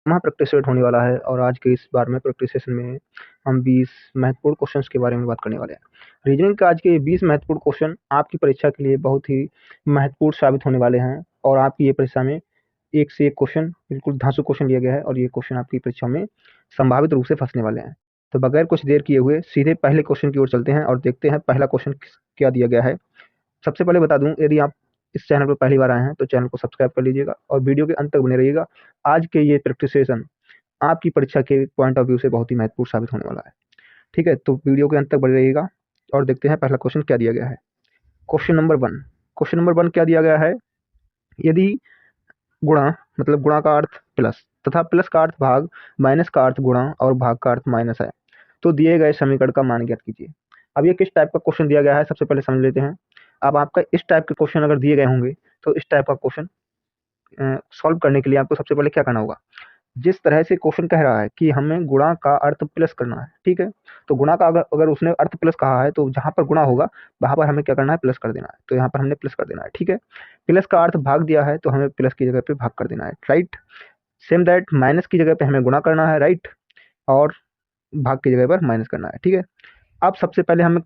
वहाँ practice set होने वाला है और आज के इस बार में प्रैक्टिस सेशन में हम 20 महत्वपूर्ण क्वेश्चंस के बारे में बात करने वाले हैं। रीजनिंग के आज के 20 महत्वपूर्ण क्वेश्चन आपकी परीक्षा के लिए बहुत ही महत्वपूर्ण साबित होने वाले हैं और आपकी ये परीक्षा में एक से एक क्वेश्चन बिल्कुल धांसू क्वेश्चन लिया गया है और ये क्वेश्चन आपकी परीक्षा में संभावित रूप से फंसने वाले हैं। तो बगैर कुछ देर किए हुए सीधे पहले क्वेश्चन की ओर चलते हैं और देखते हैं पहला क्वेश्चन क्या दिया गया है। सबसे पहले बता दूं, यदि आप इस चैनल पर पहली बार आए हैं तो चैनल को सब्सक्राइब कर लीजिएगा और वीडियो के अंत तक बने रहिएगा। आज के ये प्रैक्टिस सेशन आपकी परीक्षा के पॉइंट ऑफ व्यू से बहुत ही महत्वपूर्ण साबित होने वाला है। ठीक है, तो वीडियो के अंत तक बने रहिएगा और देखते हैं पहला क्वेश्चन क्या दिया गया है। क्वेश्चन नंबर 1 क्या दिया गया है। यदि गुणा मतलब गुणा का अर्थ प्लस तथा प्लस का अर्थ भाग, माइनस का अर्थ गुणा और भाग का अर्थ माइनस है तो दिए गए समीकरण का मान ज्ञात कीजिए। अब ये किस टाइप का क्वेश्चन दिया गया है सबसे पहले समझ लेते हैं। अब आपका इस टाइप के क्वेश्चन अगर दिए गए होंगे तो इस टाइप का क्वेश्चन सॉल्व करने के लिए आपको सबसे पहले क्या करना होगा। जिस तरह से क्वेश्चन कह रहा है कि हमें गुणा का अर्थ प्लस करना है, ठीक है, तो गुणा का अगर अगर उसने अर्थ प्लस कहा है तो जहां पर गुणा होगा वहां पर हमें क्या करना है, प्लस कर देना है। तो यहाँ पर हमने प्लस कर देना है, ठीक है। प्लस का अर्थ भाग दिया है तो हमें प्लस की जगह पे भाग कर देना है, राइट। सेम दैट माइनस की जगह पे हमें गुणा करना है, राइट, और भाग की जगह पर माइनस करना है, ठीक है। अब सबसे पहले हमें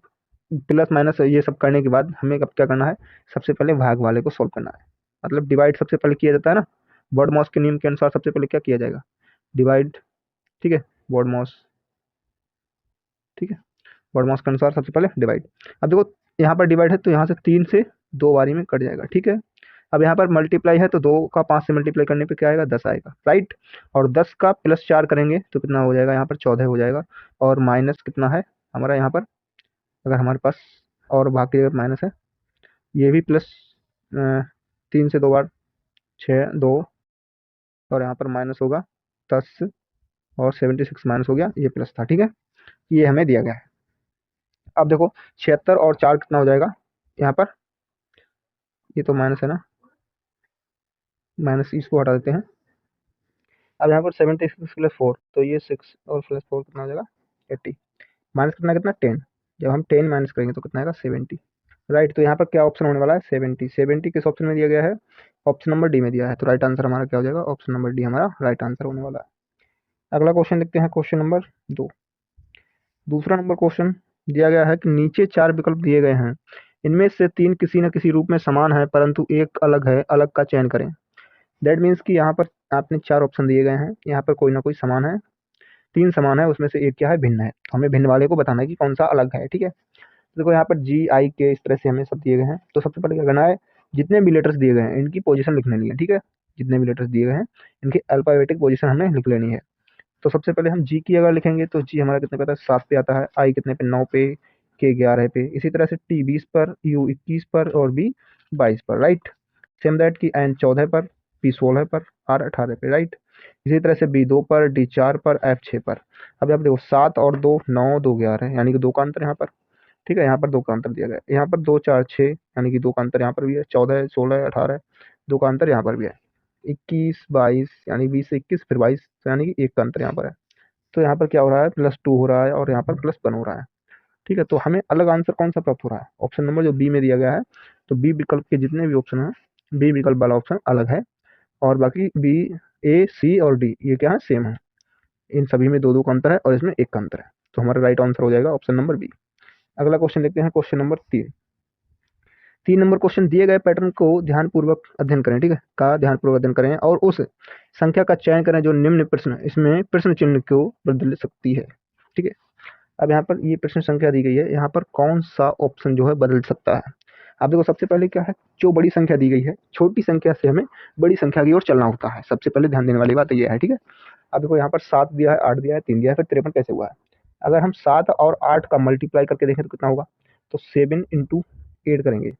प्लस माइनस ये सब करने के बाद हमें अब क्या करना है, सबसे पहले भाग वाले को सोल्व करना है। मतलब डिवाइड सबसे पहले किया जाता है ना, वर्ड मॉस के नियम के अनुसार सबसे पहले क्या किया जाएगा, डिवाइड, ठीक है, वर्ड मॉस, ठीक है, वर्ड मॉस के अनुसार सबसे पहले डिवाइड। अब देखो यहाँ पर डिवाइड है तो यहाँ से 3 से 2 बारी में कट जाएगा, ठीक है। अब यहाँ पर मल्टीप्लाई है तो 2 का 5 से मल्टीप्लाई करने पे क्या आएगा, 10 आएगा, राइट। और 10 का प्लस 4 करेंगे तो कितना हो जाएगा, यहाँ पर 14 हो जाएगा। और माइनस कितना है हमारा यहाँ पर, अगर हमारे पास और भाग की जगह माइनस है, ये भी प्लस 3 से 2 बार 6 2, और यहाँ पर माइनस होगा 10 और 76 माइनस हो गया, ये प्लस था, ठीक है। ये हमें दिया गया है। अब देखो 76 और 4 कितना हो जाएगा यहाँ पर, ये तो माइनस है ना, माइनस इसको हटा देते हैं। अब यहाँ पर 76 प्लस 4 तो ये 6 और प्लस 4 कितना हो जाएगा 80, माइनस कितना कितना 10, जब हम 10 माइनस करेंगे तो कितना आएगा 70, राइट। तो यहाँ पर क्या ऑप्शन होने वाला है, 70। 70 किस ऑप्शन में दिया गया है, ऑप्शन नंबर डी में दिया है। तो राइट आंसर हमारा क्या हो जाएगा, ऑप्शन नंबर डी हमारा राइट आंसर होने वाला है। अगला क्वेश्चन देखते हैं, क्वेश्चन नंबर 2। दूसरा नंबर क्वेश्चन दिया गया है कि नीचे 4 विकल्प दिए गए हैं, इनमें से 3 किसी न किसी रूप में समान है परंतु एक अलग है, अलग का चयन करें। दैट मीन्स कि यहाँ पर आपने 4 ऑप्शन दिए गए हैं, यहाँ पर कोई ना कोई समान है, 3 समान है, उसमें से एक क्या है, भिन्न है। तो हमें भिन्न वाले को बताना है कि कौन सा अलग है, ठीक है। तो देखो यहाँ पर जी आई के इस तरह से हमें सब दिए गए हैं। तो सबसे पहले क्या करना है, जितने भी लेटर्स दिए गए हैं इनकी पोजीशन लिख लेनी है, ठीक है। जितने भी लेटर्स दिए गए हैं इनकी अल्फाबेटिक पोजीशन हमें लिख लेनी है। तो सबसे पहले हम जी की अगर लिखेंगे तो जी हमारा कितने पे आता है, 7 पे आता है, आई कितने पे, 9 पे, के 11 पे, इसी तरह से टी 20 पर, यू 21 पर और बी 22 पर, राइट। सेम दैट की एन 14 पर, पी 16 पर, आर 18 पे, राइट। इसी तरह से बी 2 पर, डी 4 पर, एफ 6 पर। अब यहाँ पे देखो 7 और 2 9, 2 11 यानी कि 2 का अंतर यहाँ पर, ठीक है। यहाँ पर 2 का अंतर दिया गया है, यहाँ पर 2 4 6 यानी कि 2 का अंतर यहाँ पर भी है, 14 16 18 2 का अंतर यहाँ पर भी है, 21 22 यानी 20 से 21 फिर 22 यानी कि 1 का अंतर यहाँ पर है। तो यहाँ पर क्या हो रहा है, +2 हो रहा है और यहाँ पर +1 हो रहा है, ठीक है। तो हमें अलग आंसर कौन सा प्राप्त हो रहा है, ऑप्शन नंबर जो बी में दिया गया है। तो बी विकल्प के जितने भी ऑप्शन हैं, बी विकल्प वाला ऑप्शन अलग है और बाकी बी, ए, सी और डी ये क्या है, सेम है। इन सभी में 2 2 का अंतर है और इसमें 1 का अंतर है। तो हमारा राइट आंसर हो जाएगा ऑप्शन नंबर बी। अगला क्वेश्चन देखते हैं, क्वेश्चन नंबर 3। 3 नंबर क्वेश्चन, दिए गए पैटर्न को ध्यानपूर्वक अध्ययन करें, ठीक है, का ध्यानपूर्वक अध्ययन करें और उस संख्या का चयन करें जो निम्न प्रश्न इसमें प्रश्न चिन्ह को बदल सकती है, ठीक है। अब यहाँ पर ये प्रश्न संख्या दी गई है, यहाँ पर कौन सा ऑप्शन जो है बदल सकता है। आप देखो सबसे पहले क्या है, जो बड़ी संख्या दी गई है, छोटी संख्या से हमें बड़ी संख्या की ओर चलना होता है, सबसे पहले ध्यान देने वाली बात ये है, ठीक है। अब देखो यहाँ पर 7 दिया है, 8 दिया है, 3 दिया है, फिर 53 कैसे हुआ है। अगर हम 7 और 8 का मल्टीप्लाई करके देखें तो कितना होगा, तो 7 इंटू 8 करेंगे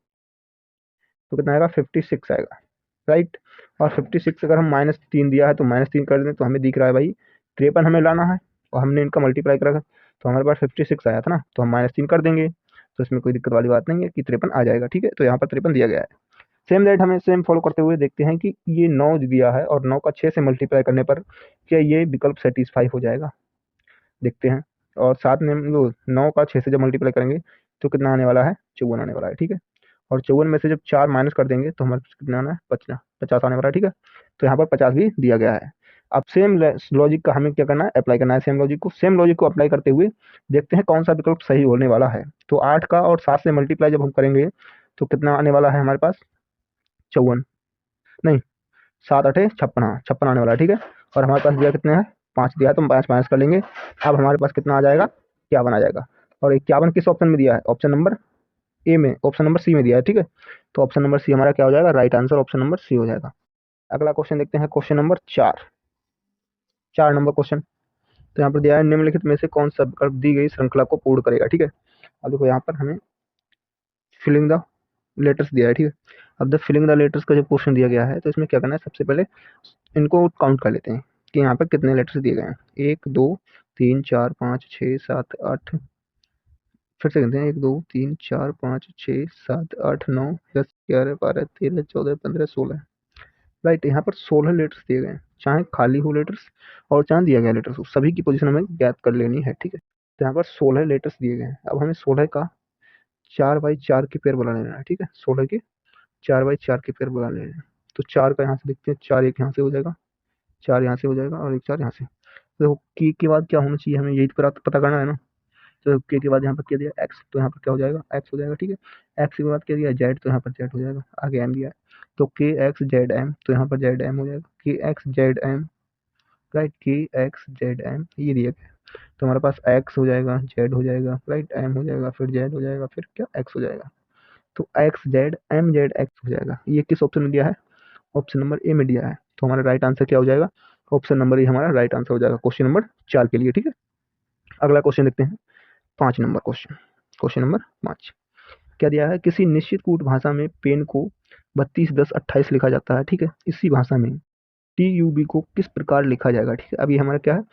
तो कितना आएगा, 56 आएगा, राइट। और 56 अगर हम -3 दिया है तो -3 कर दें तो हमें दिख रहा है भाई 53 हमें लाना है और हमने इनका मल्टीप्लाई करा तो हमारे पास 56 आया था ना, तो हम -3 कर देंगे तो इसमें कोई दिक्कत वाली बात नहीं है कि 53 आ जाएगा, ठीक है। तो यहाँ पर 53 दिया गया है। सेम दैट हमें सेम फॉलो करते हुए देखते हैं कि ये 9 दिया है और 9 का 6 से मल्टीप्लाई करने पर क्या ये विकल्प सेटिस्फाई हो जाएगा, देखते हैं। और साथ में 9 का 6 से जब मल्टीप्लाई करेंगे तो कितना आने वाला है, 54 आने वाला है, ठीक है। और 54 में से जब 4 माइनस कर देंगे तो हमारे पास कितना आना है, 50 आने वाला है, ठीक है। तो यहाँ पर 50 भी दिया गया है। अब सेम लॉजिक का हमें क्या करना है, अप्लाई करना है सेम लॉजिक को अप्लाई करते हुए देखते हैं कौन सा विकल्प सही होने वाला है। तो 8 का और 7 से मल्टीप्लाई जब हम करेंगे तो कितना आने वाला है हमारे पास, 54, नहीं 7 8 56, हाँ 56 आने वाला है, ठीक है। और हमारे पास दिया कितने हैं, 5 दिया है, तो हम 5 माइनस कर लेंगे। अब हमारे पास कितना आ जाएगा, 51 आ जाएगा। और 51 किस ऑप्शन में दिया है, ऑप्शन नंबर ए में, ऑप्शन नंबर सी में दिया है, ठीक है। तो ऑप्शन नंबर सी हमारा क्या हो जाएगा, right answer option number C हो जाएगा। अगला क्वेश्चन देखते हैं, क्वेश्चन नंबर 4 नंबर क्वेश्चन। तो यहाँ पर दिया है निम्नलिखित में से कौन सा विकल्प दी गई श्रृंखला को पूर्ण करेगा, ठीक है। अब देखो यहाँ पर हमें फिलिंग द लेटर्स दिया है, ठीक है। अब द फिलिंग द लेटर्स का जो क्वेश्चन दिया गया है तो इसमें क्या करना है, सबसे पहले इनको काउंट कर लेते हैं कि यहाँ पर कितने लेटर्स दिए गए हैं। 1 2 3 4 5 6 7 8, फिर से कहते हैं 1 2 3 4 5 6 7 8 9 10 11 12 13 14 15 16, राइट। यहाँ पर 16 लेटर्स दिए गए हैं, चाहे खाली हो लेटर्स और चाहे दिया गया लेटर्स हो, सभी की पोजीशन हमें ज्ञात कर लेनी है, ठीक है। तो यहाँ पर 16 लेटर्स दिए गए हैं। अब हमें 16 का 4 बाई 4 की पेयर बना लेना है, ठीक है। 16 के 4 बाई 4 की पेयर बना लेना है। तो 4 का यहाँ से देखते हैं, 4 एक यहाँ से हो जाएगा, 4 यहाँ से हो जाएगा और एक 4 यहाँ से। तो देखो की के बाद क्या होना चाहिए, हमें यही तो पता करना है ना। तो के बाद यहाँ पर क्या दिया एक्स, तो यहाँ पर क्या हो जाएगा, एक्स हो जाएगा, ठीक है। एक्स के बाद क्या दिया जेड, तो यहाँ पर जेड हो जाएगा, आगे एम दिया है। तो के एक्स जेड एम, तो यहाँ पर जेड एम हो जाएगा, के एक्स जेड एम, राइट, के एक्स जेड एम ये दिया गया। तो हमारे पास एक्स हो जाएगा, जेड हो जाएगा, राइट, एम हो जाएगा, फिर जेड हो जाएगा, फिर क्या एक्स हो जाएगा। तो X Z M Z X हो जाएगा। ये किस ऑप्शन में दिया है, ऑप्शन नंबर ए में दिया है। तो हमारा राइट आंसर क्या हो जाएगा, ऑप्शन नंबर ए हमारा राइट आंसर हो जाएगा क्वेश्चन नंबर 4 के लिए, ठीक है। अगला क्वेश्चन देखते हैं, 5 नंबर क्वेश्चन। क्वेश्चन नंबर 5 क्या दिया है, किसी निश्चित कूट भाषा में पेन को 32 10 28 लिखा जाता है, ठीक है। इसी भाषा में टी यू बी को किस प्रकार लिखा जाएगा, ठीक है। अब ये हमारा क्या है,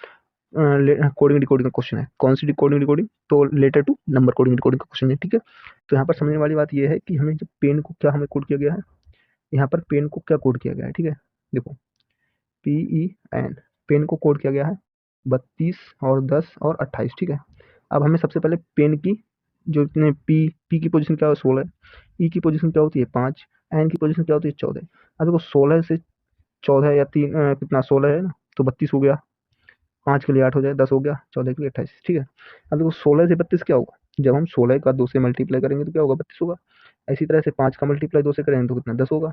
कोडिंग डिकोडिंग का क्वेश्चन है। कौन सी कोडिंग डिकोडिंग, तो letter to number coding decoding का क्वेश्चन है, ठीक है। तो यहाँ पर समझने वाली बात ये है कि हमें जब पेन को क्या हमें कोड किया गया है, यहाँ पर पेन को क्या कोड किया गया है, ठीक है। देखो PEN, पेन को कोड किया गया है 32 और 10 और 28, ठीक है। अब हमें सबसे पहले पेन की जो इतने पी की पोजीशन क्या है 16, ई की पोजीशन क्या होती है 5, एन की पोजीशन क्या होती है 14। अब देखो 16 से 14 या कितना 16 है ना, तो 32 हो गया, 5 के लिए 8 हो जाए, 10 हो गया, 14 के लिए 28, ठीक है। अब देखो 16 से 32 क्या होगा, जब हम 16 का 2 से मल्टीप्लाई करेंगे तो क्या होगा 32 होगा। इसी तरह से 5 का मल्टीप्लाई 2 से करेंगे तो कितना 10 होगा।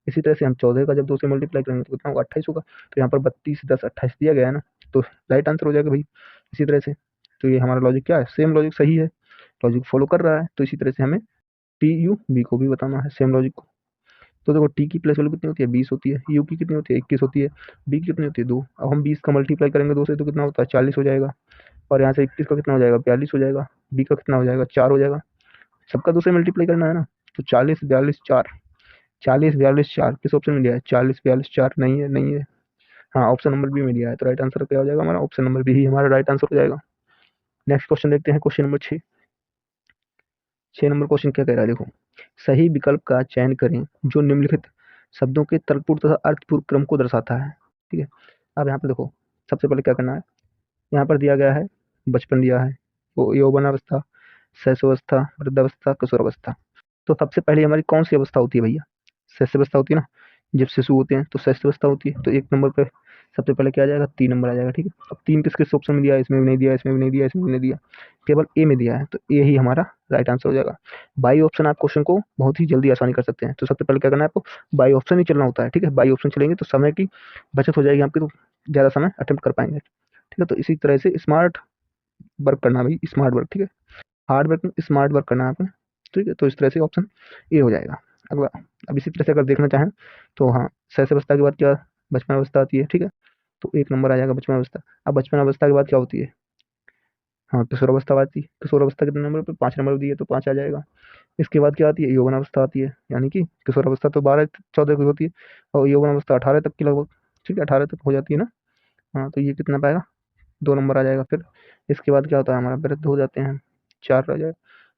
इसी तरह से हम 14 का जब 2 से मल्टीप्लाई करेंगे तो कितना होगा 28 होगा। तो यहाँ पर 32 10 28 दिया गया है ना, तो राइट आंसर हो जाएगा भाई। इसी तरह से तो ये हमारा लॉजिक क्या है, सेम लॉजिक सही है, लॉजिक फॉलो कर रहा है। तो इसी तरह से हमें टी यू बी को भी बताना है सेम लॉजिक को। तो देखो टी की प्लेस वैल्यू कितनी होती है 20 होती है, यू की कितनी होती है 21 होती है, बी की कितनी होती है 2। अब हम 20 का मल्टीप्लाई करेंगे 2 से तो कितना होता है 40 हो जाएगा, और यहाँ से 21 का कितना हो जाएगा 42 हो जाएगा, बी का कितना हो जाएगा 4 हो जाएगा। सबका 2 से मल्टीप्लाई करना है ना। तो 40 42 4, 40 42 4 किस ऑप्शन में दिया है, 40 42 4 नहीं है, नहीं है, हाँ ऑप्शन नंबर बी में दिया है। तो राइट आंसर क्या हो जाएगा हमारा, ऑप्शन नंबर बी ही हमारा राइट आंसर हो जाएगा। नेक्स्ट क्वेश्चन देखते हैं, क्वेश्चन नंबर 6 नंबर क्वेश्चन क्या कह रहा है, देखो सही विकल्प का चयन करें जो निम्नलिखित शब्दों के तर्कपूर्ण तथा अर्थपूर्ण क्रम को दर्शाता है, ठीक है। अब यहाँ पर देखो सबसे पहले क्या करना है, यहाँ पर दिया गया है बचपन दिया है, वो यौवनावस्था, शैशवावस्था, वृद्धावस्था, किशोरावस्था। तो सबसे पहले हमारी कौन सी अवस्था होती है भैया, शैशवावस्था होती है ना। जब शिशु होते हैं तो शैशवावस्था होती है। तो 1 नंबर पे सबसे पहले क्या आ जाएगा, 3 नंबर आ जाएगा, ठीक है। अब 3 किस किस ऑप्शन में दिया है, इसमें भी नहीं दिया, इसमें भी नहीं दिया, इसमें भी नहीं दिया, केवल ए में दिया है। तो ए ही हमारा राइट आंसर हो जाएगा। बाई ऑप्शन आप क्वेश्चन को बहुत ही जल्दी आसानी कर सकते हैं। तो सबसे पहले क्या करना है आपको, बाई ऑप्शन ही चलना होता है, ठीक है। बाई ऑप्शन चलेंगे तो समय की बचत हो जाएगी आपकी, तो ज़्यादा समय अटेम्प्ट कर पाएंगे, ठीक है। तो इसी तरह से स्मार्ट वर्क करना भाई, स्मार्ट वर्क, ठीक है। हार्ड वर्क में स्मार्ट वर्क करना है आपने, ठीक है। तो इस तरह से ऑप्शन ए हो जाएगा। अगला, अब इसी तरह से अगर देखना चाहें तो हाँ, शैशव अवस्था के बाद क्या, बचपन अवस्था आती है, ठीक है। तो 1 नंबर आ जाएगा बचपन अवस्था। अब बचपन अवस्था के बाद क्या होती है, हाँ किशोर अवस्था आती है। किशोर अवस्था कितने नंबर पे, 5 नंबर दी है तो 5 आ जाएगा। इसके बाद क्या आती है, यौवन अवस्था आती है, यानी कि किशोर अवस्था तो 12 14 की होती है, और यौवन अवस्था 18 तक की लगभग, ठीक है 18 तक हो जाती है ना। हाँ तो ये कितना पाएगा, 2 नंबर आ जाएगा। फिर इसके बाद क्या होता है हमारा, वृद्ध हो जाते हैं, 4 रह जाए।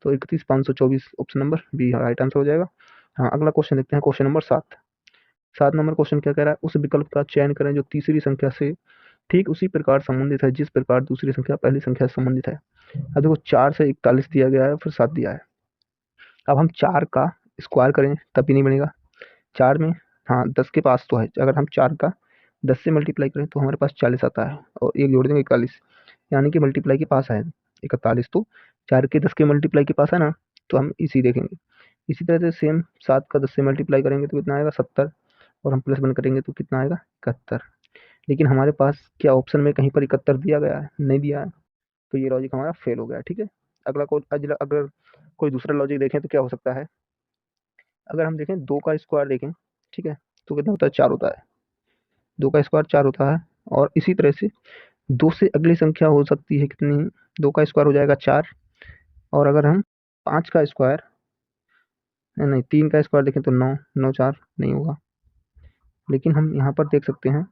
तो 31 524 option number B right answer हो जाएगा। हाँ अगला क्वेश्चन देखते हैं, क्वेश्चन नंबर 7 नंबर क्वेश्चन क्या कह रहा है, उस विकल्प का चयन करें जो तीसरी संख्या से ठीक उसी प्रकार संबंधित है जिस प्रकार दूसरी संख्या पहली संख्या से संबंधित है। अब देखो 4 से 41 दिया गया है, फिर 7 दिया है। अब हम 4 का स्क्वायर करें तब भी नहीं बनेगा, 4 में हाँ 10 के पास तो है, अगर हम 4 का 10 से मल्टीप्लाई करें तो हमारे पास 40 आता है, और एक जोड़ देंगे 41, यानी कि मल्टीप्लाई के पास है 41। तो 4 के 10 के मल्टीप्लाई के पास है ना, तो हम इसी देखेंगे। इसी तरह से सेम 7 का 10 से मल्टीप्लाई करेंगे तो कितना आएगा 70, और हम प्लस 1 करेंगे तो कितना आएगा 71। लेकिन हमारे पास क्या ऑप्शन में कहीं पर 71 दिया गया है? नहीं दिया है, तो ये लॉजिक हमारा फेल हो गया। ठीक है, अगर कोई दूसरा लॉजिक देखें तो क्या हो सकता है? अगर हम देखें 2 का स्क्वायर देखें, ठीक है, तो कितना होता है? 4 होता है। 2 का स्क्वायर 4 होता है। और इसी तरह से 2 से अगली संख्या हो सकती है कितनी? 2 का स्क्वायर हो जाएगा 4। और अगर हम 5 का स्क्वायर, नहीं 3 का स्क्वायर देखें तो 9, 9 4 नहीं होगा। लेकिन हम यहाँ पर देख सकते हैं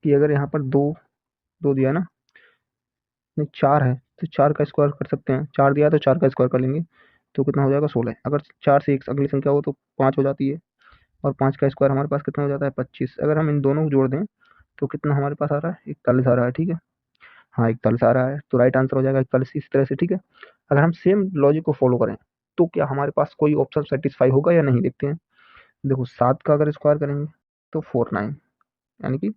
कि अगर यहाँ पर 2 2 दिया ना, नहीं 4 है, तो 4 का स्क्वायर कर सकते हैं। 4 दिया तो 4 का स्क्वायर कर लेंगे, तो कितना हो जाएगा 16। अगर 4 से एक अगली संख्या हो तो 5 हो जाती है, और 5 का स्क्वायर हमारे पास कितना हो जाता है? 25। अगर हम इन दोनों को जोड़ दें तो कितना हमारे पास आ रहा है? 41 आ रहा है। ठीक है, हाँ 41 आ रहा है, तो राइट आंसर हो जाएगा 41 इस तरह से। ठीक है, अगर हम सेम लॉजिक को फॉलो करें तो क्या हमारे पास कोई ऑप्शन सेटिस्फाई होगा या नहीं, देखते हैं। देखो 7 का अगर स्क्वायर करेंगे तो 49, यानी कि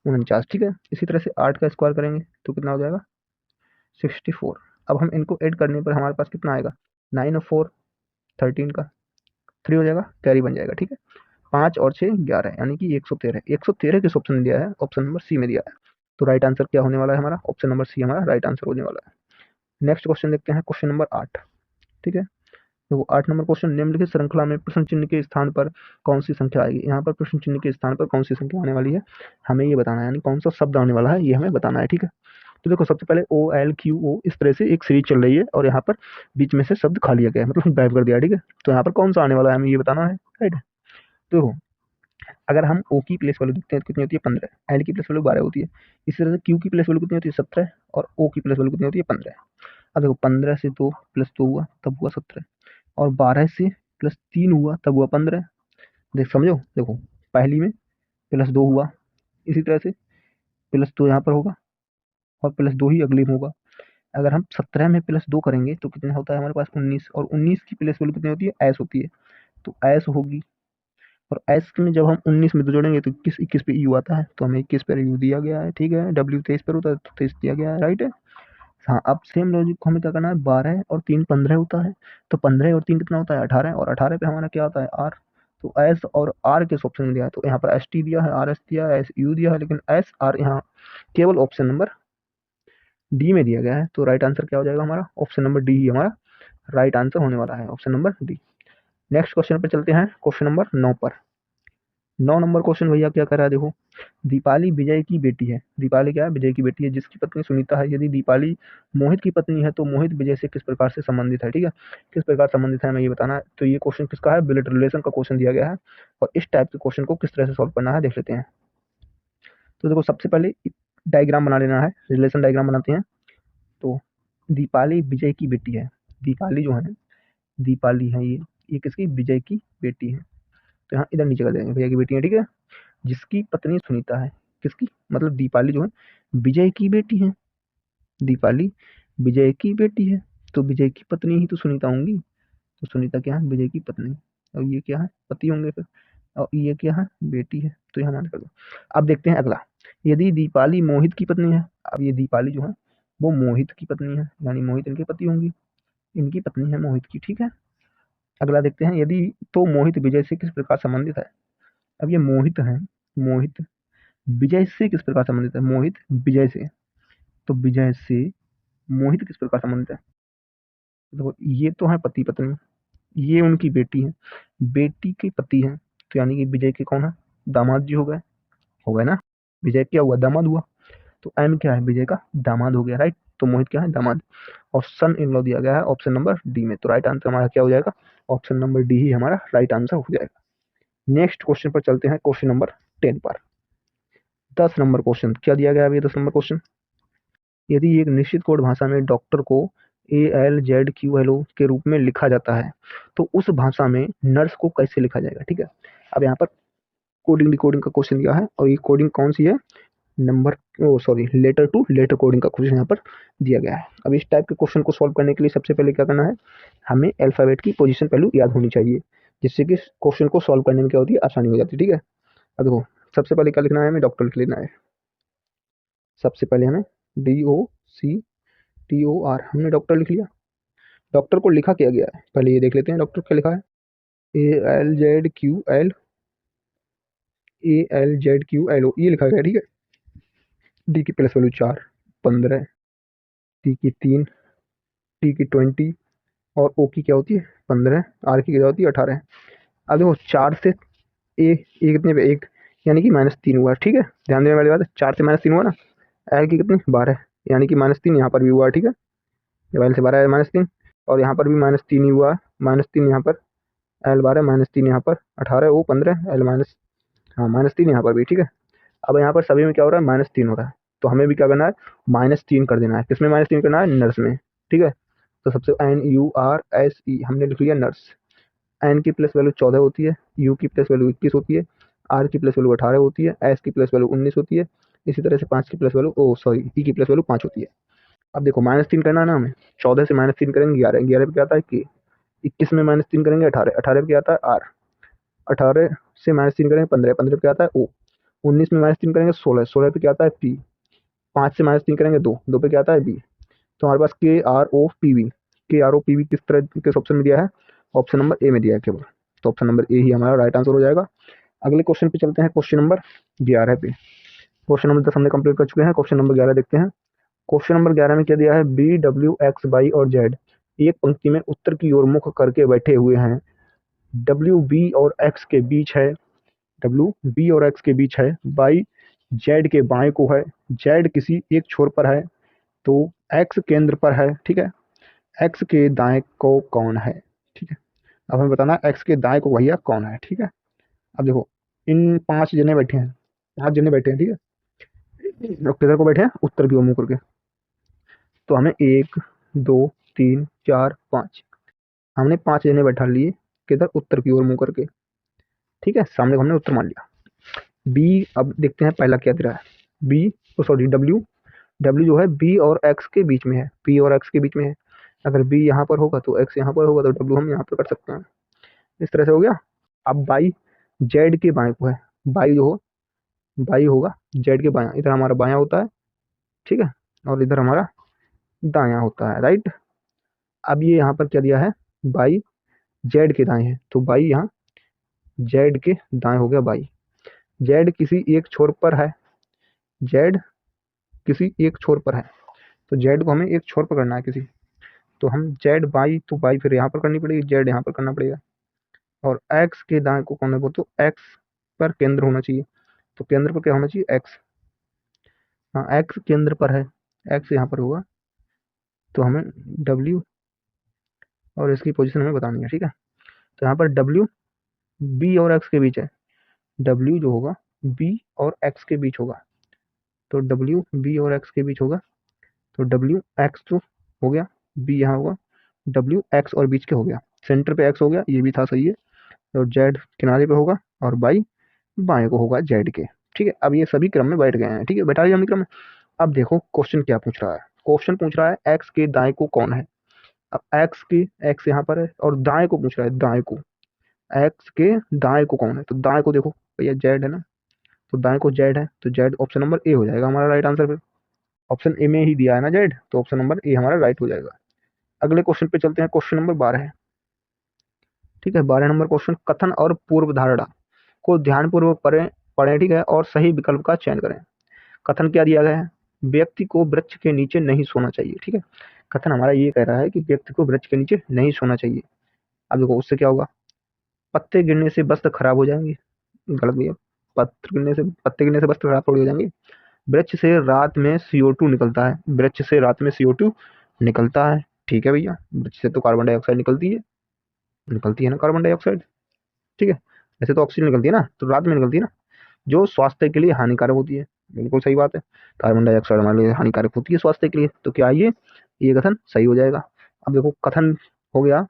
49। ठीक है, इसी तरह से 8 का स्क्वायर करेंगे तो कितना हो जाएगा? 64। अब हम इनको ऐड करने पर हमारे पास कितना आएगा? 9 और 4 13 का 3 हो जाएगा, कैरी बन जाएगा। ठीक है, 5 और 6 11, यानी कि 113। 113 किस ऑप्शन में दिया है? ऑप्शन नंबर सी में दिया है। तो राइट आंसर क्या होने वाला है हमारा? ऑप्शन नंबर सी हमारा राइट आंसर होने वाला है। नेक्स्ट क्वेश्चन देखते हैं, क्वेश्चन नंबर 8। ठीक है, तो 8 नंबर क्वेश्चन, निम्नलिखित श्रृंखला में प्रश्न चिन्ह के स्थान पर कौन सी संख्या आएगी? यहाँ पर प्रश्न चिन्ह के स्थान पर कौन सी संख्या आने वाली है, हमें ये बताना है, यानी कौन सा शब्द आने वाला है ये हमें बताना है। ठीक है, तो देखो सबसे पहले ओ एल क्यू ओ, इस तरह से एक सीरीज चल रही है, और यहाँ पर बीच में से शब्द खा लिया गया है, मतलब गायब कर दिया। ठीक है, तो यहाँ पर कौन सा आने वाला है हमें ये बताना है, राइट। तो अगर हम ओ की प्लेस वैल्यू देखते हैं तो कितनी होती है? 15। एल की प्लेस वैल्यू 12 होती है। इसी तरह से क्यू की प्लेस वैल्यू कितनी होती है? 17। और ओ की प्लेस वैल्यू कितनी होती है? 15। अब देखो 15 से 2 प्लस 2 हुआ तब हुआ 17, और 12 से प्लस 3 हुआ तब हुआ 15। देख समझो, देखो पहली में प्लस 2 हुआ, इसी तरह से प्लस 2 यहाँ पर होगा, और प्लस 2 ही अगली में होगा। अगर हम 17 में प्लस 2 करेंगे तो कितना होता है हमारे पास? 19। और 19 की प्लेस वैल्यू कितनी होती है? एस होती है, तो एस होगी। और एस में जब हम 19 में 2 जोड़ेंगे तो 21 पे यू आता है, तो हमें 21 पर यू दिया गया है। ठीक है, डब्ल्यू 23 पर होता है तो 23 दिया गया है, राइट है। हाँ, अब सेम लॉजिक को हमें क्या करना है? 12 और 3 15 होता है, तो 15 और 3 कितना होता है? 18, और 18 पे हमारा क्या होता है? आर। तो एस और आर किस ऑप्शन में दिया है? तो यहाँ पर एस टी दिया है, आर एस दिया है, एस यू दिया है, लेकिन एस आर यहाँ केवल ऑप्शन नंबर डी में दिया गया है। तो राइट आंसर क्या हो जाएगा हमारा? ऑप्शन नंबर डी ही हमारा राइट आंसर होने वाला है, option number D. Next question पे चलते हैं, क्वेश्चन नंबर 9 पर। 9 नंबर क्वेश्चन भैया क्या कर रहा है? देखो, दीपाली विजय की बेटी है। दीपाली क्या है? विजय की बेटी है, जिसकी पत्नी सुनीता है। यदि दीपाली मोहित की पत्नी है तो मोहित विजय से किस प्रकार से संबंधित है? ठीक है, किस प्रकार संबंधित है हमें ये बताना है। तो ये क्वेश्चन किसका है? ब्लड रिलेशन का क्वेश्चन दिया गया है, और इस टाइप के क्वेश्चन को किस तरह से सॉल्व करना है देख लेते हैं। तो देखो सबसे पहले डायग्राम बना लेना है, रिलेशन डायग्राम बनाते हैं। तो दीपाली विजय की बेटी है। दीपाली जो है, दीपाली है ये किसकी? विजय की बेटी है। तो यहाँ इधर नीचे कर देंगे, भैया की बेटी है। ठीक है, जिसकी पत्नी सुनीता है। किसकी? मतलब दीपाली जो है विजय की बेटी है। दीपाली विजय की बेटी है, तो विजय की पत्नी ही तो सुनीता होंगी। तो सुनीता क्या है? विजय की पत्नी। और ये क्या है? पति होंगे फिर। और ये क्या है? बेटी है। तो यहाँ मान कर दो। अब देखते हैं अगला, यदि दीपाली मोहित की पत्नी है। अब ये दीपाली जो है वो मोहित की पत्नी है, यानी मोहित इनके पति होंगी, इनकी पत्नी है मोहित की। ठीक है, अगला देखते हैं, यदि तो मोहित विजय से किस प्रकार संबंधित है। अब ये मोहित है, मोहित विजय से किस प्रकार संबंधित है? मोहित विजय से, तो विजय से मोहित किस प्रकार संबंधित है? देखो ये तो है पति पत्नी, ये उनकी बेटी है, बेटी के पति है, तो यानी कि विजय के कौन है? दामाद जी हो गए ना। विजय क्या हुआ? दामाद हुआ। तो एम क्या है? विजय का दामाद हो गया, राइट। तो मोहित क्या है? दामाद। और सन इन लॉ दिया गया है ऑप्शन नंबर डी में, तो राइट आंसर हमारा क्या हो जाएगा? ऑप्शन नंबर डी ही हमारा राइट आंसर हो जाएगा। नेक्स्ट क्वेश्चन पर चलते हैं, क्वेश्चन नंबर 10 पर। 10 नंबर क्वेश्चन क्या दिया गया है? अभी 10 नंबर क्वेश्चन, यदि एक निश्चित कोड भाषा में डॉक्टर को ALZQLO के रूप में लिखा जाता है तो उस भाषा में नर्स को कैसे लिखा जाएगा? ठीक है, अब यहाँ पर कोडिंग डिकोडिंग का क्वेश्चन दिया है, और ये कोडिंग कौन सी है? Number sorry letter to letter coding का क्वेश्चन यहाँ पर दिया गया है। अब इस टाइप के क्वेश्चन को सॉल्व करने के लिए सबसे पहले क्या करना है? हमें अल्फाबेट की पोजीशन पहलू याद होनी चाहिए, जिससे कि क्वेश्चन को सॉल्व करने में क्या होती है? आसानी हो जाती है। ठीक है, अब देखो सबसे पहले क्या लिखना है, हमें डॉक्टर लिख लेना है। सबसे पहले हमें DOCTOR हमने डॉक्टर लिख लिया। डॉक्टर को लिखा क्या गया है, पहले ये देख लेते हैं डॉक्टर क्या लिखा है। ALZQLO ये लिखा गया, ठीक है। डी की प्लस वैल्यू 4 15, टी की 3, टी की 20 और ओ की क्या होती है 15, आर की क्या होती है 18। अब देखो 4 से ए कितने पे 1, यानी कि -3 हुआ, ठीक है। ध्यान देने वाली बात है, 4 से -3 हुआ ना। एल की कितनी 12, यानी कि -3 यहाँ पर भी हुआ, ठीक है। एल से 12 है -3, और यहाँ पर भी -3 ही हुआ, -3 यहाँ पर, एल 12 -3 यहाँ पर, 18 ओ 15, एल माइनस, हाँ -3 यहाँ पर भी, ठीक है। अब यहाँ पर सभी में क्या हो रहा है -3 हो रहा है, तो हमें भी क्या करना है -3 कर देना है। किसमें -3 करना है, नर्स में, ठीक है। तो सबसे NURSE हमने लिख लिया नर्स। एन की प्लस वैल्यू 14 होती है, यू की प्लस वैल्यू 21 होती है, आर की प्लस वैल्यू 18 होती है, एस की प्लस वैल्यू 19 होती है। इसी तरह से 5 की प्लस वैल्यू ई की प्लस वैल्यू 5 होती है। अब देखो -3 करना है ना हमें, 14 से -3 करेंगे 11, 11 पे क्या आता है के, 21 में -3 करेंगे 18, 18 पे क्या आता है आर, 18 से -3 करेंगे 15, 15 पे क्या आता है ओ, 19 में -3 करेंगे 16, 16 पे क्या आता है पी, 5 से -3 करेंगे 2, 2 पे क्या आता है बी। तो हमारे पास KROPV किस तरह किस ऑप्शन में दिया है, ऑप्शन नंबर ए में दिया है केवल। तो ऑप्शन नंबर ए ही हमारा राइट आंसर हो जाएगा। अगले क्वेश्चन पे चलते हैं, क्वेश्चन नंबर 11 पे। क्वेश्चन नंबर 10 हमने कंप्लीट कर चुके हैं, क्वेश्चन नंबर 11 देखते हैं। क्वेश्चन नंबर 11 में क्या दिया है, BW X Y और Z एक पंक्ति में उत्तर की ओर मुख करके बैठे हुए हैं। WB और X के बीच है, Y Z के बाएं को है, Z किसी एक छोर पर है, तो X केंद्र पर है, ठीक है। X के दाएं को कौन है, ठीक है। अब हमें बताना X के दाएं को भैया कौन है, ठीक है। अब देखो इन 5 जने बैठे हैं, 5 जने बैठे हैं, ठीक है। और किधर को बैठे हैं, उत्तर की ओर मुंह करके। तो हमें 1 2 3 4 5, हमने 5 जने बैठा लिए किधर, उत्तर की ओर मुंह करके, ठीक है। सामने को हमने उत्तर मान लिया। बी, अब देखते हैं पहला क्या दे रहा है, बी सॉरी डब्ल्यू, डब्ल्यू जो है बी और एक्स के बीच में है, पी और एक्स के बीच में है। अगर बी यहाँ पर होगा तो एक्स यहाँ पर होगा, तो डब्ल्यू हम यहाँ पर कर सकते हैं। इस तरह से हो गया। अब बाई जेड के बाएं को है, बाई जो हो, बाई होगा जेड के बायां, इधर हमारा बायां होता है, ठीक है, और इधर हमारा दायां होता है, राइट। अब ये यहाँ पर क्या दिया है, बाई जेड के दाएं है, तो बाई यहाँ जेड के दाएं हो गया बाई। जेड किसी एक छोर पर है, जेड किसी एक छोर पर है, तो जेड को हमें एक छोर पर करना है किसी, तो हम जेड बाई, तो बाई फिर यहाँ पर करनी पड़ेगी, जेड यहाँ पर करना पड़ेगा। और एक्स के दाएं को कौन है, वो तो एक्स पर केंद्र होना चाहिए, तो केंद्र पर क्या होना चाहिए एक्स, हाँ एक्स केंद्र पर है, एक्स यहाँ पर होगा, तो हमें डब्ल्यू और इसकी पोजीशन हमें बतानी है, ठीक है। तो यहाँ पर डब्ल्यू बी और एक्स के बीच है, डब्ल्यू जो होगा बी और एक्स के बीच होगा, तो डब्ल्यू बी और एक्स के बीच होगा, तो डब्ल्यू एक्स तो हो गया, बी यहाँ होगा, डब्ल्यू एक्स और बीच के हो गया, सेंटर पे एक्स हो गया, ये भी था सही है। और जेड किनारे पे होगा, और बाई बाएं को होगा जेड के, ठीक है। अब ये सभी क्रम में बैठ गए हैं, ठीक है, बैठा दिया हमने क्रम में। अब देखो क्वेश्चन क्या पूछ रहा है, क्वेश्चन पूछ रहा है एक्स के दाएं को कौन है। अब एक्स यहाँ पर है, और दाएं को पूछ रहा है, दाएं को, एक्स के दाएं को कौन है, तो दाएं को देखो भैया जेड है ना, तो दाएं को जेड है, तो जेड ऑप्शन नंबर ए हो जाएगा हमारा राइट आंसर। फिर ऑप्शन ए में ही दिया है ना जेड, तो ऑप्शन नंबर ए हमारा राइट हो जाएगा। अगले क्वेश्चन पे चलते हैं, क्वेश्चन नंबर 12 है, ठीक है। 12 नंबर क्वेश्चन, कथन और पूर्व धारणा को ध्यानपूर्वक पढ़ें, ठीक है, और सही विकल्प का चयन करें। कथन क्या दिया गया है, व्यक्ति को वृक्ष के नीचे नहीं सोना चाहिए, ठीक है। कथन हमारा ये कह रहा है कि व्यक्ति को वृक्ष के नीचे नहीं सोना चाहिए। अब देखो उससे क्या होगा, पत्ते गिरने से वस्त्र खराब हो जाएंगे, गलत भैया, पत्ते गिरने से वस्त्र खराब थोड़ी हो जाएंगे। वृक्ष से रात में CO2 निकलता है, वृक्ष से रात में CO2 निकलता है, ठीक है भैया। वृक्ष से तो कार्बन डाइऑक्साइड निकलती है ना कार्बन डाइऑक्साइड, ठीक है। ऐसे तो ऑक्सीजन निकलती है ना, तो रात में निकलती है ना, जो स्वास्थ्य के लिए हानिकारक होती है, बिल्कुल सही बात है। कार्बन डाइऑक्साइड हमारे लिए हानिकारक होती है स्वास्थ्य के लिए, तो क्या ये कथन सही हो जाएगा। अब देखो कथन हो गया।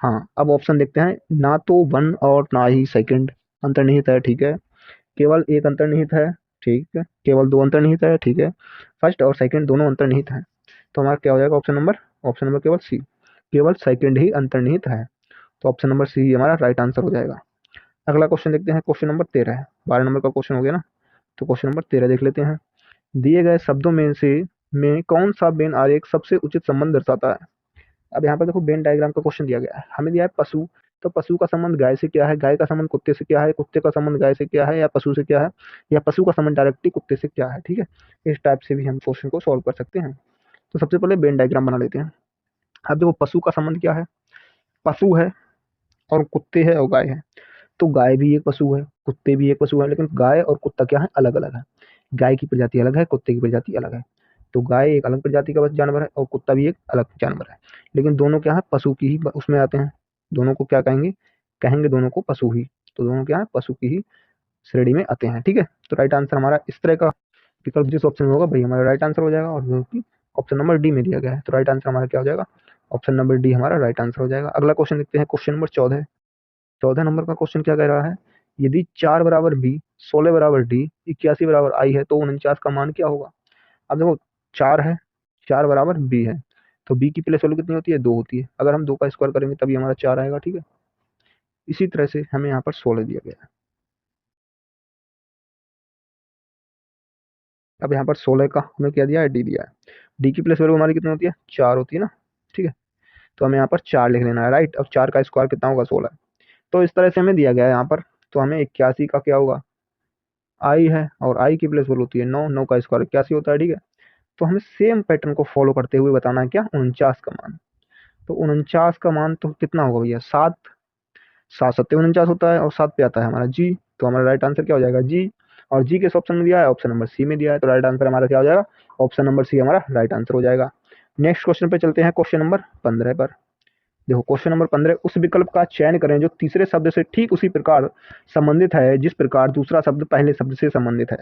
हाँ अब ऑप्शन देखते हैं, ना तो वन और ना ही सेकंड अंतर्निहित है, ठीक है। केवल एक अंतर्निहित है, ठीक है। केवल दो अंतर्निहित है, ठीक है। फर्स्ट और सेकंड दोनों अंतर्निहित हैं, तो हमारा क्या हो जाएगा ऑप्शन नंबर केवल सी, केवल सेकंड ही अंतर्निहित है, तो ऑप्शन नंबर सी हमारा राइट आंसर हो जाएगा। अगला क्वेश्चन देखते हैं, क्वेश्चन नंबर 13 है, 12 नंबर का क्वेश्चन हो गया ना। तो क्वेश्चन नंबर 13 देख लेते हैं। दिए गए शब्दों में कौन सा वेन आरेख सबसे उचित संबंध दर्शाता है। अब यहाँ पर देखो वेन डायग्राम का क्वेश्चन दिया गया है, हमें दिया है पशु। तो पशु का संबंध गाय से क्या है, गाय का संबंध कुत्ते से क्या है, कुत्ते का संबंध गाय से क्या है या पशु से क्या है, या पशु का संबंध डायरेक्टली कुत्ते से क्या है। ठीक है, इस टाइप से भी हम क्वेश्चन को सॉल्व कर सकते हैं। तो सबसे पहले वेन डायग्राम बना लेते हैं। अब देखो पशु का संबंध क्या है, पशु है और कुत्ते है और गाय है। तो गाय भी एक पशु है, कुत्ते भी एक पशु है, लेकिन गाय और कुत्ता क्या है, अलग अलग है। गाय की प्रजाति अलग है, कुत्ते की प्रजाति अलग है। तो गाय एक अलग प्रजाति का जानवर है और कुत्ता भी एक अलग जानवर है, लेकिन दोनों क्या है, पशु की ही उसमें आते हैं। दोनों को क्या कहेंगे, कहेंगे दोनों को पशु ही। तो दोनों क्या है, पशु की ही श्रेणी में आते हैं। ठीक है, तो राइट आंसर हमारा इस तरह का विकल्प जिस ऑप्शन में होगा वही हमारा राइट आंसर हो जाएगा, और जो कि ऑप्शन नंबर डी में दिया गया है। तो राइट आंसर हमारा क्या हो जाएगा, ऑप्शन नंबर डी हमारा राइट आंसर हो जाएगा। अगला क्वेश्चन देखते हैं, क्वेश्चन नंबर 14। 14 नंबर का क्वेश्चन क्या कह रहा है, यदि 4 बराबर बी, 16 बराबर डी, 81 बराबर आई है तो 49 का मान क्या होगा। अब देखो 4 है, 4 बराबर बी है, तो बी की प्लेस वैल्यू कितनी होती है, 2 होती है। अगर हम 2 का स्क्वायर करेंगे तभी हमारा 4 आएगा। ठीक है, इसी तरह से हमें यहाँ पर 16 दिया गया है। अब यहाँ पर 16 का हमें क्या दिया है, डी दिया है। डी की प्लेस वैल्यू हमारी कितनी होती है, 4 होती है ना। ठीक है, तो हमें यहाँ पर 4 लिख लेना है। राइट, अब 4 का स्क्वायर कितना होगा, 16। तो इस तरह से हमें दिया गया है यहाँ पर। तो हमें 81 का क्या होगा, आई है, और आई की प्लेस वैल्यू होती है 9, 9 का स्क्वायर 81 होता है। ठीक है, तो हमें सेम पैटर्न को फॉलो करते हुए बताना है क्या, 49 का मान। तो 49 का मान तो कितना होगा भैया, 7। 7 सत्ते 49 होता है, और 7 पे आता है हमारा जी। तो हमारा राइट आंसर क्या हो जाएगा, जी। और जी किस ऑप्शन में दिया है, ऑप्शन नंबर सी में दिया है। तो राइट आंसर हमारा क्या हो जाएगा, ऑप्शन नंबर सी हमारा राइट आंसर हो जाएगा। नेक्स्ट क्वेश्चन पे चलते हैं, क्वेश्चन नंबर 15 पर। देखो क्वेश्चन नंबर 15, उस विकल्प का चयन करें जो तीसरे शब्द से ठीक उसी प्रकार संबंधित है जिस प्रकार दूसरा शब्द पहले शब्द से संबंधित है।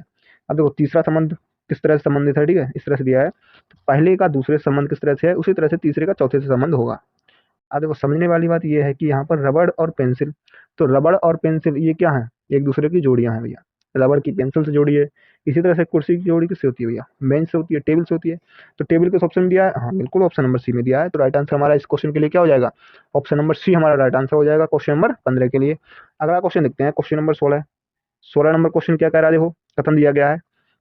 अब देखो तीसरा संबंध किस तरह से संबंधित है, ठीक है, इस तरह से दिया है। तो पहले का दूसरे से संबंध किस तरह से है, उसी तरह से तीसरे का चौथे से संबंध होगा। अब देखो समझने वाली बात यह है कि यहाँ पर रबड़ और पेंसिल, तो रबड़ और पेंसिल ये क्या है, एक दूसरे की जोड़ियां हैं भैया। रबड़ की पेंसिल से जोड़ी है। इसी तरह से कुर्सी की जोड़ी किससे होती है भैया, बेंच से होती है, टेबल से होती है। तो टेबल किस ऑप्शन में दिया है, हाँ बिल्कुल ऑप्शन नंबर सी में दिया है। तो राइट आंसर हमारा इस क्वेश्चन के लिए क्या हो जाएगा, ऑप्शन नंबर सी हमारा राइट आंसर हो जाएगा क्वेश्चन नंबर 15 के लिए। अगला क्वेश्चन देखते हैं, क्वेश्चन नंबर 16। 16 नंबर क्वेश्चन क्या कह रहा है, देखो कथन दिया गया है,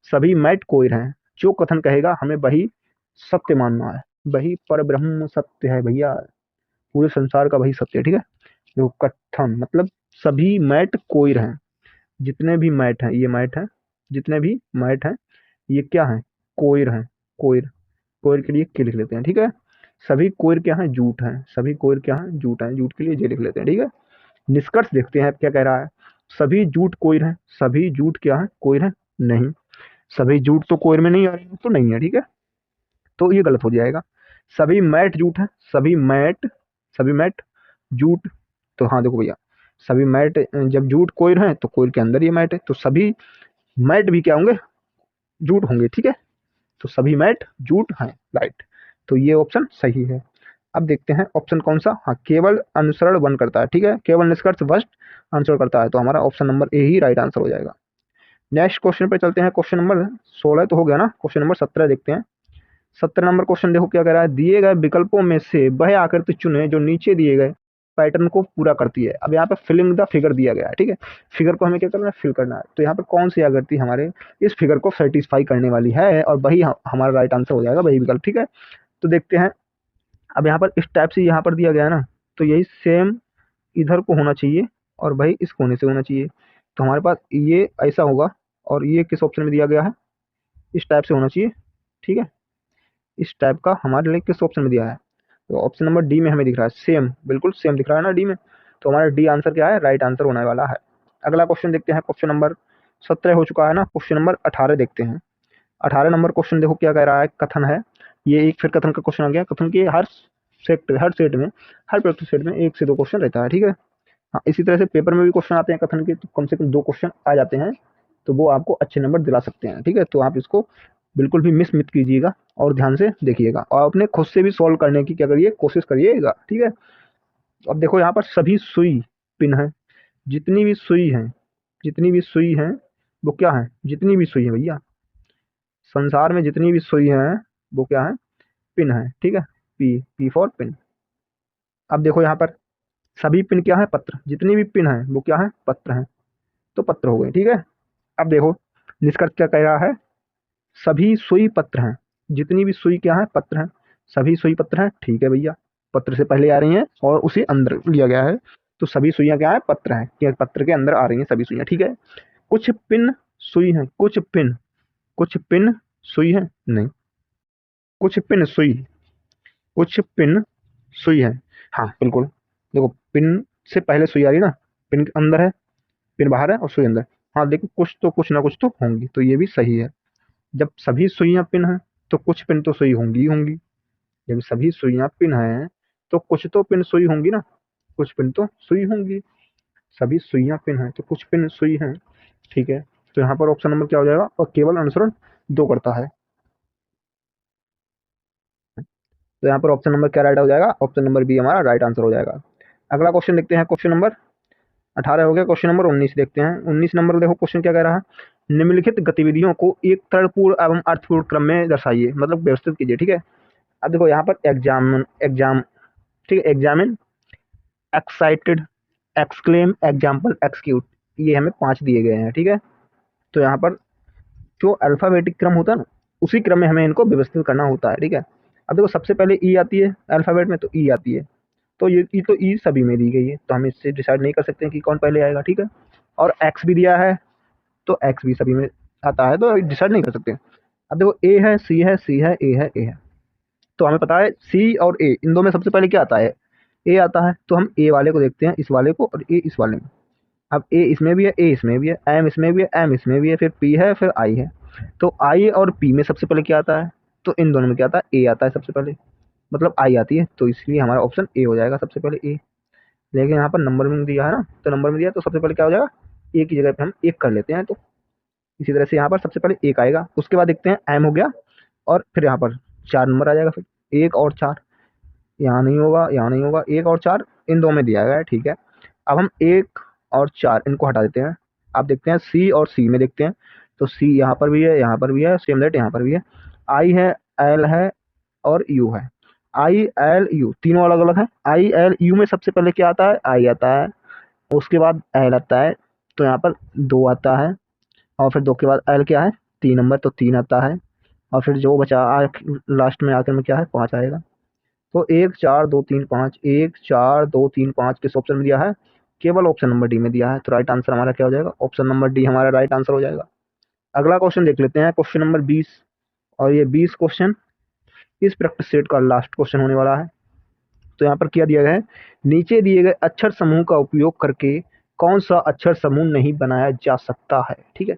सभी मैट कोयर हैं, जो कथन कहेगा हमें वही सत्य मानना है। वही पर ब्रह्म सत्य है भैया, पूरे संसार का वही सत्य है। ठीक है, देखो कथन मतलब सभी मैट कोयर हैं, जितने भी मैट हैं, ये मैट हैं, जितने भी मैट हैं ये क्या है, कोयर हैं। कोयर, कोयर के लिए के लिख लेते हैं। ठीक है, सभी कोयर क्या है, झूठ है। सभी कोयर क्या है, झूठ है। झूठ के लिए जे लिख लेते हैं। ठीक है, निष्कर्ष देखते हैं क्या कह रहा है, सभी झूठ कोयर हैं। सभी झूठ क्या है, कोयर है नहीं। सभी झूठ तो कोयर में नहीं आ रही है, तो नहीं है। ठीक है, तो ये गलत हो जाएगा। सभी मैट झूठ है, सभी मैट, सभी मैट झूठ। तो हाँ देखो भैया, सभी मैट जब झूठ कोयर है तो कोयर के अंदर ये मैट है, तो सभी मैट भी क्या होंगे, झूठ होंगे। ठीक है, तो सभी मैट झूठ हैं। राइट, तो ये ऑप्शन सही है। अब देखते हैं ऑप्शन कौन सा, हाँ केवल अनुसरण वन करता है। ठीक है, केवल निष्कर्ष वश अनुसरण करता है, तो हमारा option number A he right answer हो जाएगा। नेक्स्ट क्वेश्चन पे चलते हैं, क्वेश्चन नंबर 16 तो हो गया ना, क्वेश्चन नंबर 17 देखते हैं। 17 नंबर क्वेश्चन देखो क्या कह रहा है, दिए गए विकल्पों में से वह आकृति चुने जो नीचे दिए गए पैटर्न को पूरा करती है। अब यहाँ पे फिलिंग द फिगर दिया गया है। ठीक है, फिगर को हमें क्या करना है, फिल करना है। तो यहाँ पे कौन सी आकृति हमारे इस फिगर को सेटिस्फाई करने वाली है, और वही हमारा राइट आंसर हो जाएगा, वही विकल्प। ठीक है, तो देखते हैं। अब यहाँ पर इस टाइप से यहाँ पर दिया गया है ना, तो यही सेम इधर को होना चाहिए और वही इस कोने से होना चाहिए। तो हमारे पास ये ऐसा होगा, और ये किस ऑप्शन में दिया गया है, इस टाइप से होना चाहिए। ठीक है, इस टाइप का हमारे लिए किस ऑप्शन में दिया है, तो ऑप्शन नंबर डी में हमें दिख रहा है, सेम बिल्कुल सेम दिख रहा है ना डी में। तो हमारा डी आंसर क्या है, राइट आंसर होने वाला है। अगला क्वेश्चन देखते हैं, क्वेश्चन नंबर 17 हो चुका है ना, क्वेश्चन नंबर 18 देखते हैं। 18 नंबर क्वेश्चन देखो क्या कह रहा है, कथन है। ये एक फिर कथन का क्वेश्चन आ गया। कथन के हर सेट में, हर प्रैक्टिस सेट में 1 से 2 क्वेश्चन रहता है। ठीक है, हाँ इसी तरह से पेपर में भी क्वेश्चन आते हैं कथन के, तो कम से कम 2 क्वेश्चन आ जाते हैं, तो वो आपको अच्छे नंबर दिला सकते हैं। ठीक है, तो आप इसको बिल्कुल भी मिस मत कीजिएगा और ध्यान से देखिएगा, और अपने खुद से भी सॉल्व करने की क्या करिए, कोशिश करिएगा। ठीक है, अब देखो यहाँ पर सभी सुई पिन है, जितनी भी सुई है, जितनी भी सुई है वो क्या है, जितनी भी सुई है भैया, संसार में जितनी भी सुई है वो क्या है, पिन है। ठीक है, पी, पी फॉर पिन। अब देखो यहाँ पर सभी पिन क्या है? पत्र। जितनी भी पिन है वो क्या है? पत्र हैं। तो पत्र हो गए, ठीक है। अब देखो निष्कर्ष क्या कह रहा है, सभी सुई पत्र हैं। जितनी भी सुई क्या है? पत्र हैं। सभी सुई पत्र हैं, ठीक है भैया। पत्र से पहले आ रही हैं और उसी अंदर लिया गया है, तो सभी सुइयां क्या है? पत्र हैं, क्या पत्र के अंदर आ रही हैं सभी सुइयां, ठीक है। कुछ पिन सुई हैं, कुछ पिन सुई है नहीं, कुछ पिन सुई, कुछ पिन सुई है। हाँ बिल्कुल, देखो पिन से पहले सुई आ रही है ना, पिन के अंदर है, पिन बाहर है और सुई अंदर। हाँ देखो कुछ ना कुछ तो होंगी, तो ये भी सही है। जब सभी सुइयां पिन हैं तो कुछ पिन तो सुई होंगी ही होंगी। जब सभी सुइयां पिन हैं तो कुछ तो पिन सुई होंगी ना, कुछ पिन तो सुई होंगी। सभी सुइयां पिन हैं तो कुछ पिन सुई हैं, ठीक है। तो यहाँ पर ऑप्शन नंबर क्या हो जाएगा? और केवल अनुसरण दो करता है। तो यहाँ पर ऑप्शन नंबर क्या राइट हो जाएगा? ऑप्शन नंबर बी हमारा राइट आंसर हो जाएगा। अगला क्वेश्चन देखते हैं, क्वेश्चन नंबर 18 हो गया। क्वेश्चन नंबर 19 देखते हैं। 19 नंबर देखो क्वेश्चन क्या कह रहा है, निम्नलिखित गतिविधियों को एक तर्कपूर्ण एवं अर्थपूर्ण क्रम में दर्शाइए, मतलब व्यवस्थित कीजिए, ठीक है। अब देखो यहाँ पर एग्जाम, ठीक है, examine, excited, exclaim, example, execute, ये हमें 5 दिए गए हैं, ठीक है। तो यहाँ पर जो अल्फाबेटिक क्रम होता है ना, उसी क्रम में हमें इनको व्यवस्थित करना होता है, ठीक है। अब देखो सबसे पहले ई आती है अल्फाबेट में, तो ई आती है, तो ये तो ई सभी में दी गई है, तो हम इससे डिसाइड नहीं कर सकते हैं कि कौन पहले आएगा, ठीक है। और एक्स भी दिया है, तो एक्स भी सभी में आता है, तो डिसाइड नहीं कर सकते। अब देखो ए है, सी है, सी है, ए है, ए है, तो हमें पता है सी और ए, इन दो में सबसे पहले क्या आता है? ए आता है, तो हम ए वाले को देखते हैं, इस वाले को, और ए इस वाले में। अब ए इसमें भी है, ए इसमें भी है, एम इसमें भी है, एम इसमें भी है, फिर पी है, फिर आई है। तो आई और पी में सबसे पहले क्या आता है? तो इन दोनों में क्या आता है? ए आता है सबसे पहले, मतलब आई आती है, तो इसलिए हमारा ऑप्शन ए हो जाएगा सबसे पहले, ए। लेकिन यहाँ पर नंबर में दिया है ना, तो नंबर में दिया तो सबसे पहले क्या हो जाएगा? ए की जगह पे हम एक कर लेते हैं, तो इसी तरह से यहाँ पर सबसे पहले एक आएगा, उसके बाद देखते हैं एम हो गया, और फिर यहाँ पर 4 नंबर आ जाएगा, फिर 1 और 4, यहाँ नहीं होगा, यहाँ नहीं होगा, 1 और 4 इन दो में दिया गया है, ठीक है। अब हम 1 और 4 इनको हटा देते हैं। अब देखते हैं सी और सी में देखते हैं, तो सी यहाँ पर भी है, यहाँ पर भी है, सेम दैट यहाँ पर भी है। आई है, एल है, और यू है। आई एल यू तीनों अलग अलग है। आई एल यू में सबसे पहले क्या आता है? आई आता है, उसके बाद एल आता है, तो यहाँ पर 2 आता है, और फिर 2 के बाद एल क्या है? 3 नंबर, तो 3 आता है, और फिर जो बचा लास्ट में आकर में क्या है? 5 आएगा। तो 1 4 2 3 5, 1 4 2 3 5 किस ऑप्शन में दिया है? केवल ऑप्शन नंबर डी में दिया है, तो राइट आंसर हमारा क्या हो जाएगा? ऑप्शन नंबर डी हमारा राइट आंसर हो जाएगा। अगला क्वेश्चन देख लेते हैं, क्वेश्चन नंबर 20, और ये 20 क्वेश्चन इस प्रैक्टिस सेट का लास्ट क्वेश्चन होने वाला है। तो यहाँ पर क्या दिया गया है, नीचे दिए गए अक्षर समूह का उपयोग करके कौन सा अक्षर समूह नहीं बनाया जा सकता है, ठीक है।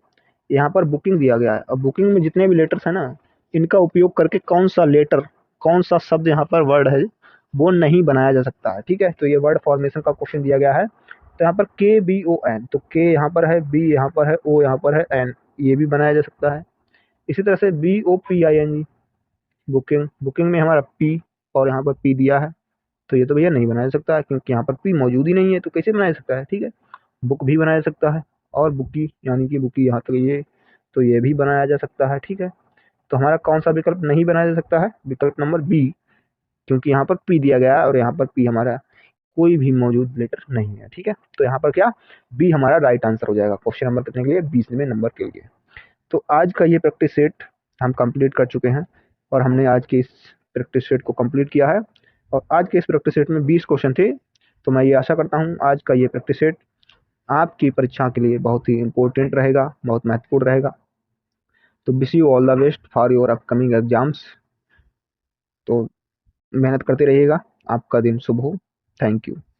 यहाँ पर बुकिंग दिया गया है, और बुकिंग में जितने भी लेटर्स है ना, इनका उपयोग करके कौन सा लेटर, कौन सा शब्द यहाँ पर वर्ड है, वो नहीं बनाया जा सकता है, ठीक है। तो ये वर्ड फॉर्मेशन का क्वेश्चन दिया गया है। तो यहाँ पर के बी ओ एन, तो के यहाँ पर है, बी यहाँ पर है, ओ यहाँ पर है, एन, ये भी बनाया जा सकता है। इसी तरह से B O P I N G, booking, booking में हमारा पी, और यहाँ पर पी दिया है, तो ये तो भैया नहीं बनाया जा सकता है, क्योंकि यहाँ पर पी मौजूद ही नहीं है, तो कैसे बनाया जा सकता है, ठीक है। बुक भी बनाया जा सकता है, और बुकी यानी कि बुकी यहाँ तक ये, तो ये भी बनाया जा सकता है, ठीक है। तो हमारा कौन सा विकल्प नहीं बनाया जा सकता है? विकल्प नंबर बी, क्योंकि यहाँ पर पी दिया गया है और यहाँ पर पी हमारा कोई भी मौजूद लेटर नहीं है, ठीक है। तो यहाँ पर क्या, बी हमारा राइट आंसर हो जाएगा क्वेश्चन नंबर कितने के लिए? 20वें नंबर के लिए। तो आज का ये प्रैक्टिस सेट हम कंप्लीट कर चुके हैं, और हमने आज के इस प्रैक्टिस सेट को कंप्लीट किया है, और आज के इस प्रैक्टिस सेट में 20 क्वेश्चन थे। तो मैं ये आशा करता हूँ आज का ये प्रैक्टिस सेट आपकी परीक्षा के लिए बहुत ही इंपॉर्टेंट रहेगा, बहुत महत्वपूर्ण रहेगा। तो wish you all the best for your upcoming exams. तो मेहनत करते रहिएगा, आपका दिन शुभ हो। Thank you.